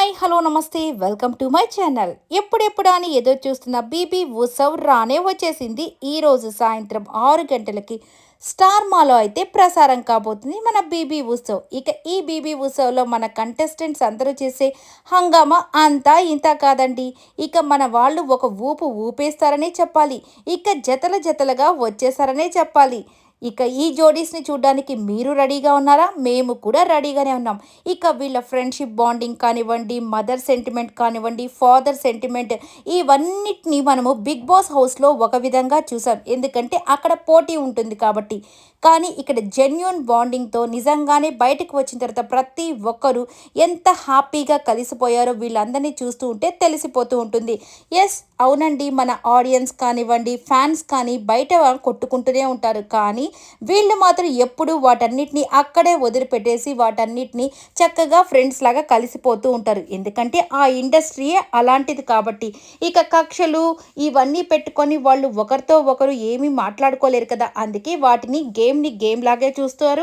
Hi hello నమస్తే welcome to my channel. ఎప్పుడెప్పుడు అని ఎదురు చూస్తున్న బీబీ ఉత్సవ్ రానే వచ్చేసింది. ఈరోజు సాయంత్రం 6 గంటలకి స్టార్ మాలో అయితే ప్రసారం కాబోతుంది మన బీబీ ఉత్సవ్. ఇక ఈ బీబీ ఉత్సవ్లో మన కంటెస్టెంట్స్ అందరూ చేసే హంగామా అంతా ఇంత కాదండి. ఇక మన వాళ్ళు ఒక ఊపు ఊపేస్తారనే చెప్పాలి. ఇక జతల జతలుగా వచ్చేసారనే చెప్పాలి. ఇక ఈ జోడీస్ని చూడడానికి మీరు రెడీగా ఉన్నారా? మేము కూడా రెడీగానే ఉన్నాం. ఇక వీళ్ళ ఫ్రెండ్షిప్ బాండింగ్ కానివ్వండి, మదర్ సెంటిమెంట్ కానివ్వండి, ఫాదర్ సెంటిమెంట్, ఇవన్నిటిని మనము బిగ్ బాస్ హౌస్లో ఒక విధంగా చూసాం. ఎందుకంటే అక్కడ పోటీ ఉంటుంది కాబట్టి. కానీ ఇక్కడ జెన్యూన్ బాండింగ్తో నిజంగానే బయటకు వచ్చిన తర్వాత ప్రతి ఒక్కరూ ఎంత హ్యాపీగా కలిసిపోయారో వీళ్ళందరినీ చూస్తూ ఉంటే తెలిసిపోతూ ఉంటుంది. ఎస్, అవునండి, మన ఆడియన్స్ కానివ్వండి, ఫ్యాన్స్ కానీ బయట కొట్టుకుంటూనే ఉంటారు. కానీ వీళ్ళు మాత్రం ఎప్పుడు వాటన్నిటిని అక్కడే వదిలిపెట్టేసి వాటన్నిటిని చక్కగా ఫ్రెండ్స్ లాగా కలిసిపోతూ ఉంటారు. ఎందుకంటే ఆ ఇండస్ట్రీయే అలాంటిది కాబట్టి. ఇక కక్షలు ఇవన్నీ పెట్టుకొని వాళ్ళు ఒకరితో ఒకరు ఏమీ మాట్లాడుకోలేరు కదా. అందుకే వాటిని గేమ్ లాగే చూస్తారు.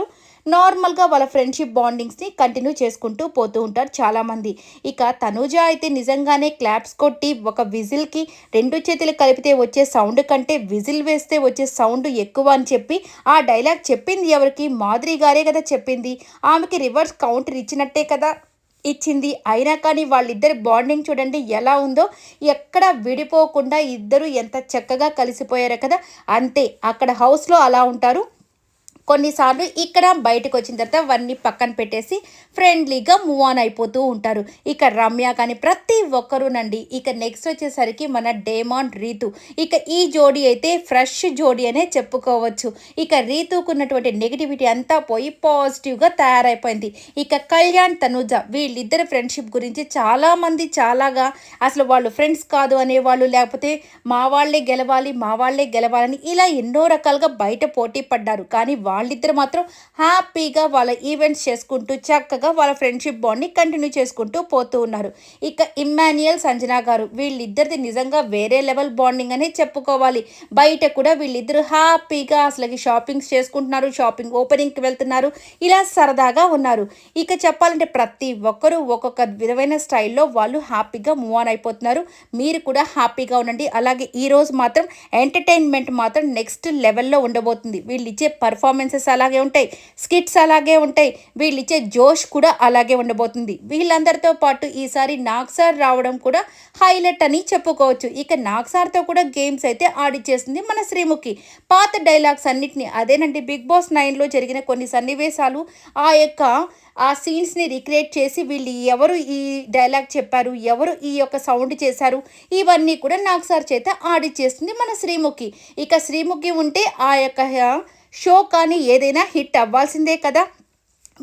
నార్మల్గా వాళ్ళ ఫ్రెండ్షిప్ బాండింగ్స్ని కంటిన్యూ చేసుకుంటూ పోతూ ఉంటారు చాలామంది. ఇక తనూజ అయితే నిజంగానే క్లాప్స్ కొట్టి ఒక విజిల్కి 2 చేతులు కలిపితే వచ్చే సౌండ్ కంటే విజిల్ వేస్తే వచ్చే సౌండ్ ఎక్కువ అని చెప్పి ఆ డైలాగ్ చెప్పింది ఎవరికి? మాధురి గారే కదా చెప్పింది. ఆమెకి రివర్స్ కౌంటర్ ఇచ్చినట్టే కదా ఇచ్చింది. అయినా కానీ వాళ్ళిద్దరి బాండింగ్ చూడండి ఎలా ఉందో. ఎక్కడ విడిపోకుండా ఇద్దరు ఎంత చక్కగా కలిసిపోయారో కదా. అంతే, అక్కడ హౌస్లో అలా ఉంటారు. కొన్నిసార్లు ఇక్కడ బయటకు వచ్చిన తర్వాత అవన్నీ పక్కన పెట్టేసి ఫ్రెండ్లీగా మూవ్ ఆన్ అయిపోతూ ఉంటారు. ఇక రమ్య కానీ ప్రతి ఒక్కరూనండి. ఇక నెక్స్ట్ వచ్చేసరికి మన డేమాన్ రీతు. ఇక ఈ జోడీ అయితే ఫ్రెష్ జోడీ అనే చెప్పుకోవచ్చు. ఇక రీతుకున్నటువంటి నెగిటివిటీ అంతా పోయి పాజిటివ్గా తయారైపోయింది. ఇక కళ్యాణ్ తనుజ వీళ్ళిద్దరి ఫ్రెండ్షిప్ గురించి చాలామంది చాలాగా అసలు వాళ్ళు ఫ్రెండ్స్ కాదు అనేవాళ్ళు, లేకపోతే మా వాళ్ళే గెలవాలని ఇలా ఎన్నో రకాలుగా బయట పోటీ పడ్డారు. కానీ వాళ్ళిద్దరు మాత్రం హ్యాపీగా వాళ్ళ ఈవెంట్స్ చేసుకుంటూ చక్కగా వాళ్ళ ఫ్రెండ్షిప్ బాండ్ని కంటిన్యూ చేసుకుంటూ పోతూ ఉన్నారు. ఇక ఇమ్మాన్యుయల్ సంజనా గారు వీళ్ళిద్దరిది నిజంగా వేరే లెవెల్ బాండింగ్ అనే చెప్పుకోవాలి. బయట కూడా వీళ్ళిద్దరు హ్యాపీగా అసలుకి షాపింగ్స్ చేసుకుంటున్నారు, షాపింగ్ ఓపెనింగ్కి వెళ్తున్నారు, ఇలా సరదాగా ఉన్నారు. ఇక చెప్పాలంటే ప్రతి ఒక్కరూ ఒక్కొక్క విధమైన స్టైల్లో వాళ్ళు హ్యాపీగా మూవ్ ఆన్ అయిపోతున్నారు. మీరు కూడా హ్యాపీగా ఉండండి. అలాగే ఈరోజు మాత్రం ఎంటర్టైన్మెంట్ మాత్రం నెక్స్ట్ లెవెల్లో ఉండబోతుంది. వీళ్ళు ఇచ్చే పర్ఫార్మెన్సెస్ అలాగే ఉంటాయి, స్కిట్స్ అలాగే ఉంటాయి, వీళ్ళు ఇచ్చే జోష్ కూడా అలాగే ఉండబోతుంది. వీళ్ళందరితో పాటు ఈసారి నాగ్ సార్ రావడం కూడా హైలైట్ అని చెప్పుకోవచ్చు. ఇక నాగ్ సార్తో కూడా గేమ్స్ అయితే ఆడిచ్చేస్తుంది మన శ్రీముఖి. పాత డైలాగ్స్ అన్నిటిని అదేనండి బిగ్ బాస్ 9లో జరిగిన కొన్ని సన్నివేశాలు ఆ సీన్స్ని రిక్రియేట్ చేసి వీళ్ళు ఎవరు ఈ డైలాగ్ చెప్పారు, ఎవరు ఈ యొక్క సౌండ్ చేశారు, ఇవన్నీ కూడా నాగ్ సార్ చేత ఆడిచ్చేస్తుంది మన శ్రీముఖి. ఇక శ్రీముఖి ఉంటే ఆ యొక్క షో కానీ ఏదైనా హిట్ అవ్వాల్సిందే కదా.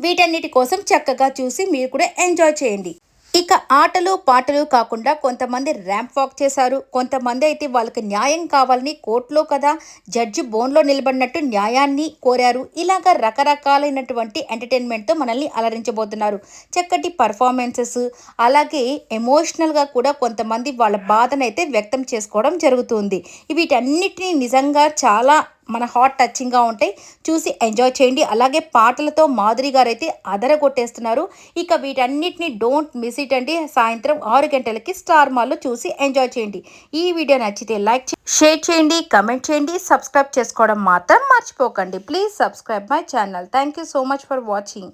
వీటన్నిటి కోసం చక్కగా చూసి మీరు కూడా ఎంజాయ్ చేయండి. ఇక ఆటలు పాటలు కాకుండా కొంతమంది ర్యాంప్ వాక్ చేశారు. కొంతమంది అయితే వాళ్ళకి న్యాయం కావాలని కోర్టులో కదా జడ్జి బోన్లో నిలబడినట్టు న్యాయాన్ని కోరారు. ఇలాగ రకరకాలైనటువంటి ఎంటర్టైన్మెంట్తో మనల్ని అలరించబోతున్నారు. చక్కటి పర్ఫార్మెన్సెస్, అలాగే ఎమోషనల్గా కూడా కొంతమంది వాళ్ళ బాధనైతే వ్యక్తం చేసుకోవడం జరుగుతుంది. వీటన్నిటిని నిజంగా చాలా మన హార్ట్ టచింగ్గా ఉంటాయి, చూసి ఎంజాయ్ చేయండి. అలాగే పాటలతో మాధురి గారు అయితే అదరగొట్టేస్తున్నారు. ఇక వీటన్నిటిని డోంట్ మిస్ ఇట్ అండి. సాయంత్రం 6 గంటలకి స్టార్ మాల్లో చూసి ఎంజాయ్ చేయండి. ఈ వీడియో నచ్చితే లైక్ షేర్ చేయండి, కమెంట్ చేయండి, సబ్స్క్రైబ్ చేసుకోవడం మాత్రం మర్చిపోకండి. Please subscribe my channel. Thank you so much for watching.